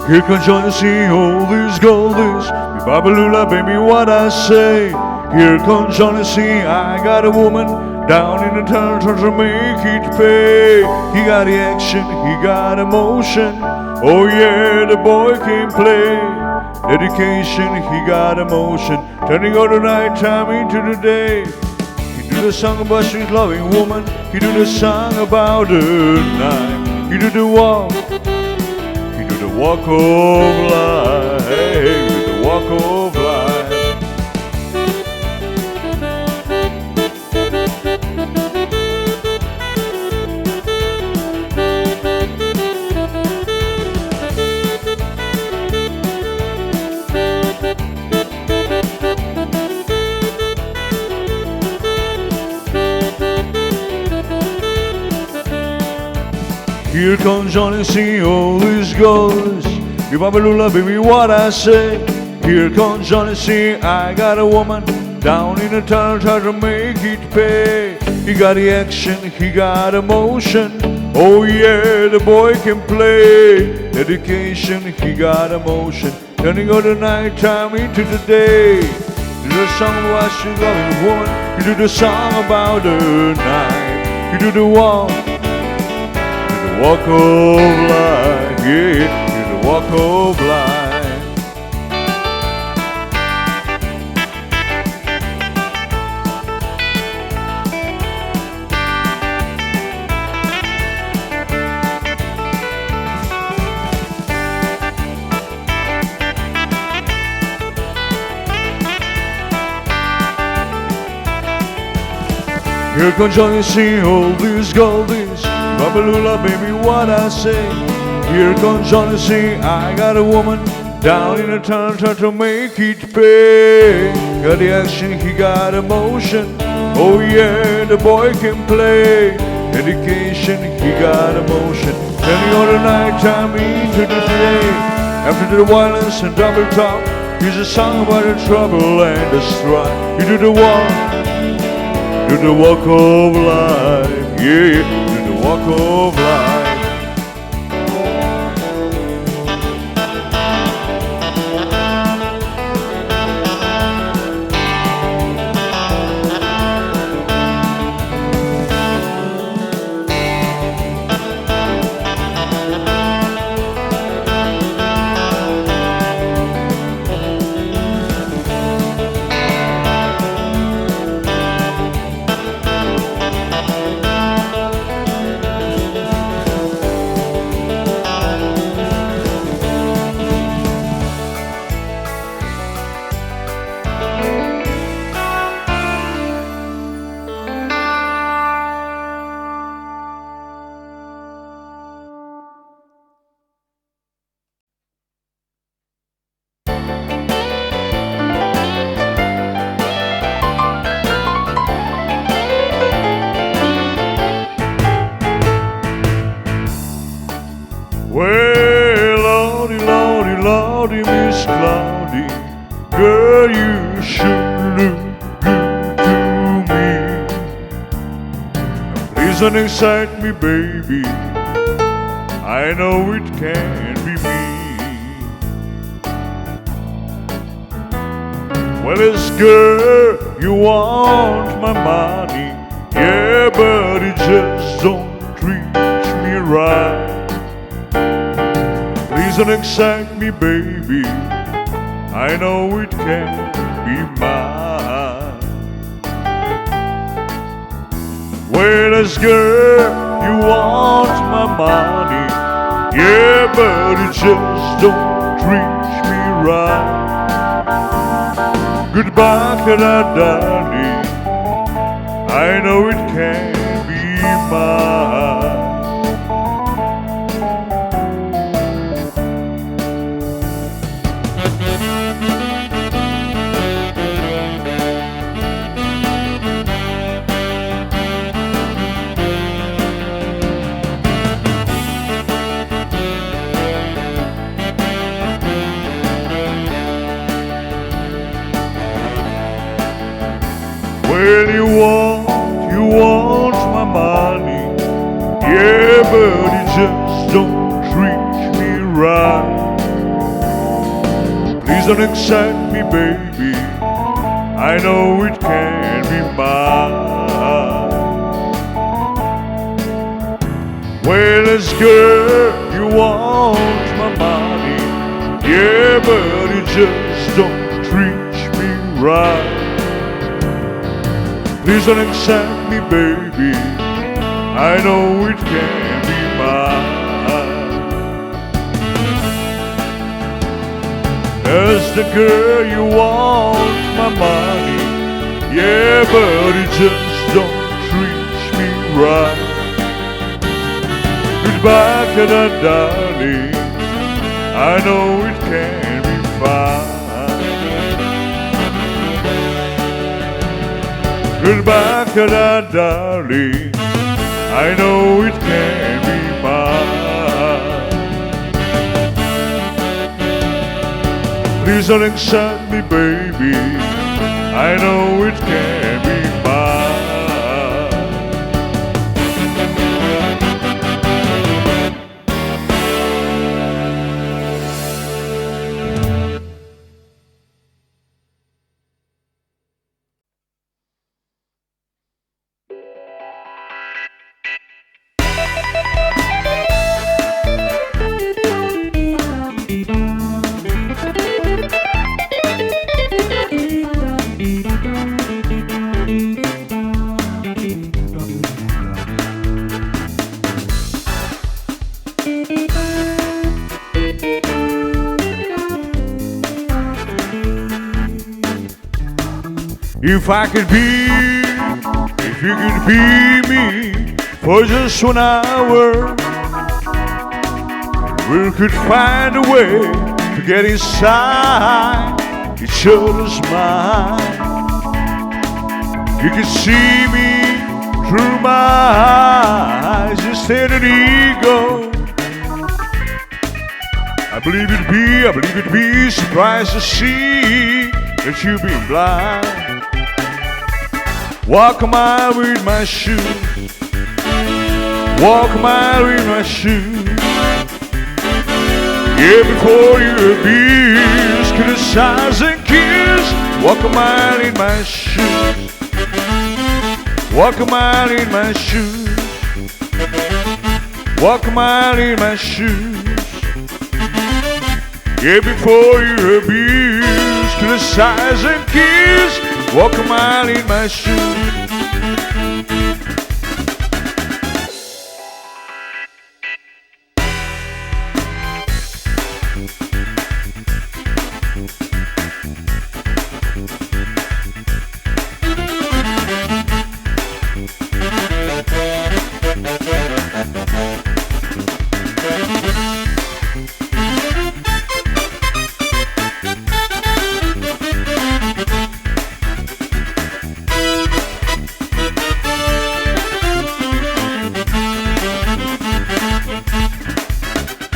Here comes Johnny C, all this gold is. Be Babalula, baby, what I say. Here comes Johnny C, I got a woman down in the town trying to make it pay. He got the action, he got emotion. Oh yeah, the boy can play. Dedication, he got emotion. Turning all the night time into the day. He do the song about his loving woman. He do the song about the night. He do the walk. He do the walk of life. Hey, he do the walk of life. Here comes Johnny C, all this goes. You Babalula, baby, what I say. Here comes Johnny C, I got a woman down in the town trying to make it pay. He got the action, he got emotion. Oh yeah, the boy can play. Dedication, he got emotion. Turning all the night time into the day. You do the song about your loving woman. You do the song about the night. You do the walk. Walk of life, yeah, the walk of life. Here comes Johnny C, all this gold is. Babalula, baby, what I say. Here comes Johnny C, I got a woman down in the town trying to make it pay. Got the action, he got emotion. Oh yeah, the boy can play. Dedication, he got emotion. Turning all the night time into the day. After the violence and double talk, here's a song about the trouble and the strife. You do the walk of life, yeah. Walk of life. Well, Lordy, Lordy, Lordy, Miss Cloudy, girl, you sure look good to me. Please don't excite me, baby, I know it can't be me. Well, this girl, you want my money, yeah, but it just don't treat me right. Please don't excite me, baby, I know it can't be mine. Well, this girl, you want my money, yeah, but it just don't treat me right. Goodbye, darling, I know it can't be mine. Well, you want my money, yeah, but it just don't treat me right. don't excite me, baby. I know it can't be mine. Well, as girl, you want my money, yeah, but you just don't treat me right. Please don't excite me, baby. I know it can't be mine. As the girl, you want my money, yeah, but you just don't treat me right. Goodbye, darling, I know it can't be fine. Goodbye, darling, I know it can't be mine. Please don't excite me, baby, I know it can't be mine. If I could be, if you could be me for just 1 hour, we could find a way to get inside each other's mind. You could see me through my eyes instead of ego. I believe it'd be surprised to see that you've been blind. Walk a mile with my shoes. Walk a mile with my shoes. Yeah, before you abuse, criticize and kiss. Walk a mile in my shoes. Walk a mile in my shoes. Walk a mile in my shoes. Yeah, before you abuse, criticize and kiss. Walk a mile in my shoes.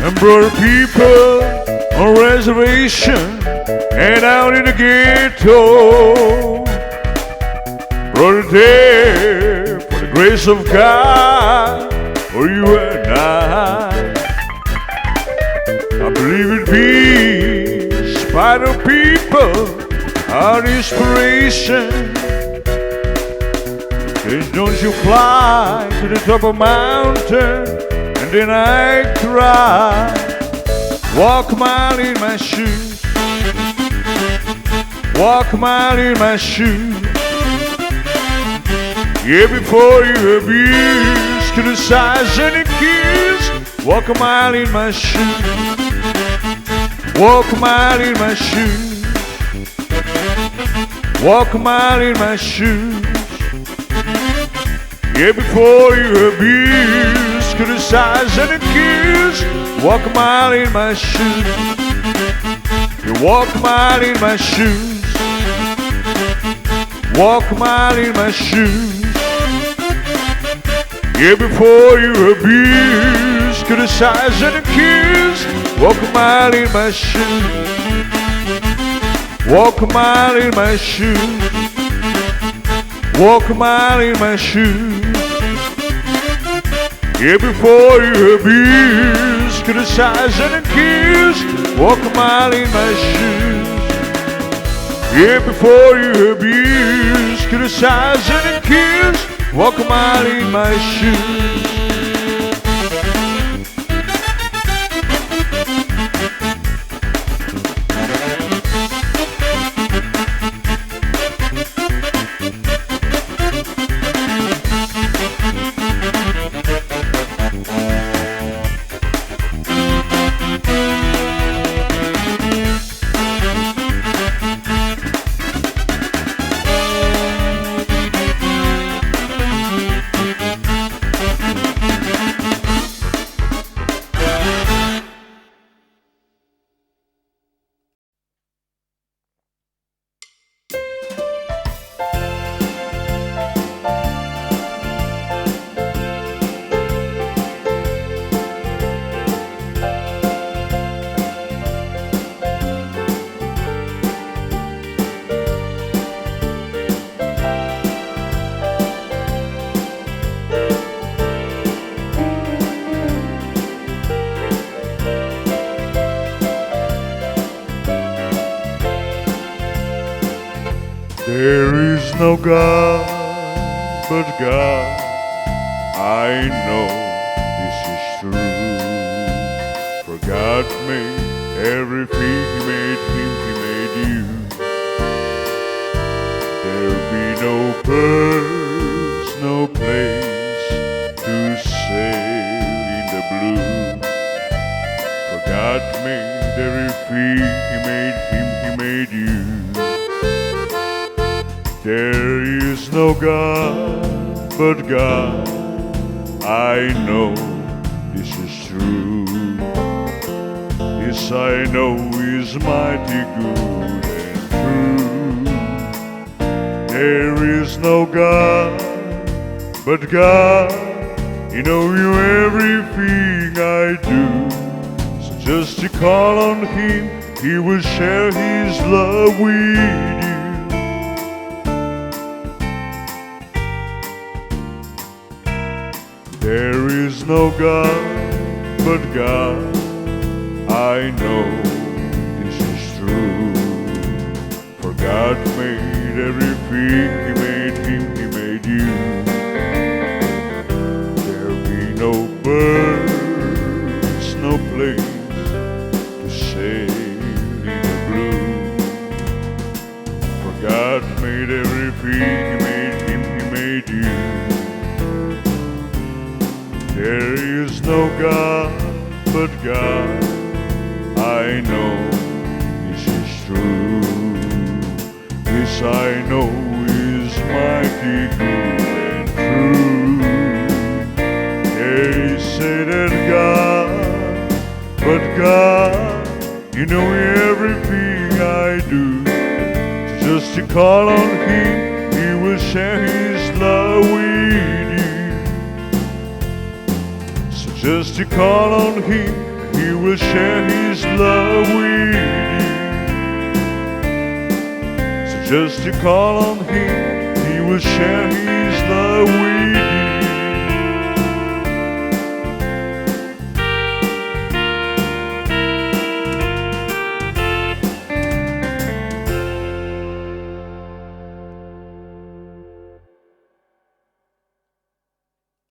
And brother people on reservation and out in the ghetto, brother there for the grace of God for you and I believe it be spider people our inspiration. Cause don't you fly to the top of a mountain and then I cry. Walk a mile in my shoes. Walk a mile in my shoes. Yeah, before you abuse, criticize and accuse. Walk a mile in my shoes. Walk a mile in my shoes. Walk a mile in my shoes. Yeah, before you abuse, criticize and accuse. Walk a mile in my shoes. You walk a mile in my shoes. Walk a mile in my shoes. Yeah, before you abuse, criticize and accuse. Walk a mile in my shoes. Walk a mile in my shoes. Walk a mile in my shoes. Yeah, before you abuse, criticize and accuse. Walk a mile in my shoes. Yeah, before you abuse, criticize and accuse, walk a mile in my shoes. There is no God but God. I know this is true. For God made everything, He made him, He made you. There'll be no birds, no place to sail in the blue. For God made everything, He made him, He made you. There is no God but God. I know this is true. This I know is mighty good and true. There is no God but God. You know you everything I do. So just to call on Him, He will share His love with you. There is no God but God. I know this is true. For God made everything, He made him, He made you. There'll be no birds, no place to sail in the blue. For God made everything, He made him, He made you. There is no God but God. I know this is true. This I know is mighty good and true. They say that God, but God, you know everything I do. Just to call on Him, He will share His love with you. Just to call on Him, He will share His love with you. So just to call on Him, He will share His love with you.